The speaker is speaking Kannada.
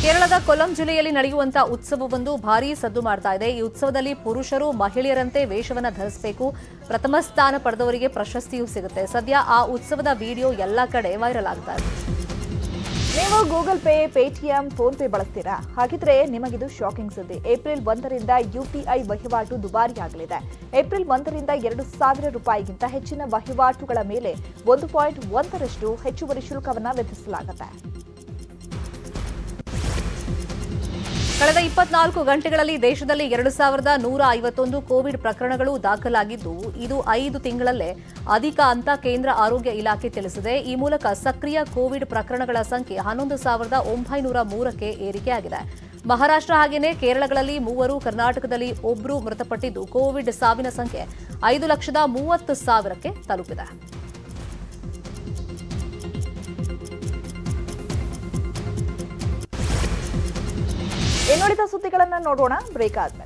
ಕೇರಳದ ಕೊಲ್ಲಂ ಜಿಲ್ಲೆಯಲ್ಲಿ ನಡೆಯುವಂತಹ ಉತ್ಸವವೊಂದು ಭಾರೀ ಸದ್ದು ಮಾಡ್ತಾ ಇದೆ. ಈ ಉತ್ಸವದಲ್ಲಿ ಪುರುಷರು ಮಹಿಳೆಯರಂತೆ ವೇಷವನ್ನ ಧರಿಸಬೇಕು. ಪ್ರಥಮ ಸ್ಥಾನ ಪಡೆದವರಿಗೆ ಪ್ರಶಸ್ತಿಯೂ ಸಿಗುತ್ತೆ. ಸದ್ಯ ಆ ಉತ್ಸವದ ವಿಡಿಯೋ ಎಲ್ಲ ಕಡೆ ವೈರಲ್ ಆಗ್ತಾ ಇದೆ. ನೀವು Google Pay, Paytm, PhonePe ಬಳಸ್ತೀರಾ? ಹಾಗಿದ್ರೆ ನಿಮಗಿದು ಶಾಕಿಂಗ್ ಸುದ್ದಿ. ಏಪ್ರಿಲ್ 1ರಿಂದ ಯುಪಿಐ ವಹಿವಾಟು ದುಬಾರಿಯಾಗಲಿದೆ. ಏಪ್ರಿಲ್ 1ರಿಂದ 2,000 ರೂಪಾಯಿಗಿಂತ ಹೆಚ್ಚಿನ ವಹಿವಾಟುಗಳ ಮೇಲೆ 1.1ರಷ್ಟು ಹೆಚ್ಚುವರಿ ಶುಲ್ಕವನ್ನು ವಿಧಿಸಲಾಗುತ್ತೆ. ಕಳೆದ 24 ಗಂಟೆಗಳಲ್ಲಿ ದೇಶದಲ್ಲಿ 2,151 ಕೋವಿಡ್ ಪ್ರಕರಣಗಳು ದಾಖಲಾಗಿದ್ದು, ಇದು 5 ತಿಂಗಳಲ್ಲೇ ಅಧಿಕ ಅಂತ ಕೇಂದ್ರ ಆರೋಗ್ಯ ಇಲಾಖೆ ತಿಳಿಸಿದೆ. ಈ ಮೂಲಕ ಸಕ್ರಿಯ ಕೋವಿಡ್ ಪ್ರಕರಣಗಳ ಸಂಖ್ಯೆ 11,903ಕ್ಕೆ ಏರಿಕೆಯಾಗಿದೆ. ಮಹಾರಾಷ್ಟ್ರ ಹಾಗೆಯೇ ಕೇರಳಗಳಲ್ಲಿ 3, ಕರ್ನಾಟಕದಲ್ಲಿ 1 ಮೃತಪಟ್ಟಿದ್ದು, ಕೋವಿಡ್ ಸಾವಿನ ಸಂಖ್ಯೆ 5,30,000ಕ್ಕೆ ತಲುಪಿದೆ. ಇನ್ನುಳಿದ ಸುದ್ದಿಗಳನ್ನು ನೋಡೋಣ ಬ್ರೇಕ್ ಆದ್ಮೇಲೆ.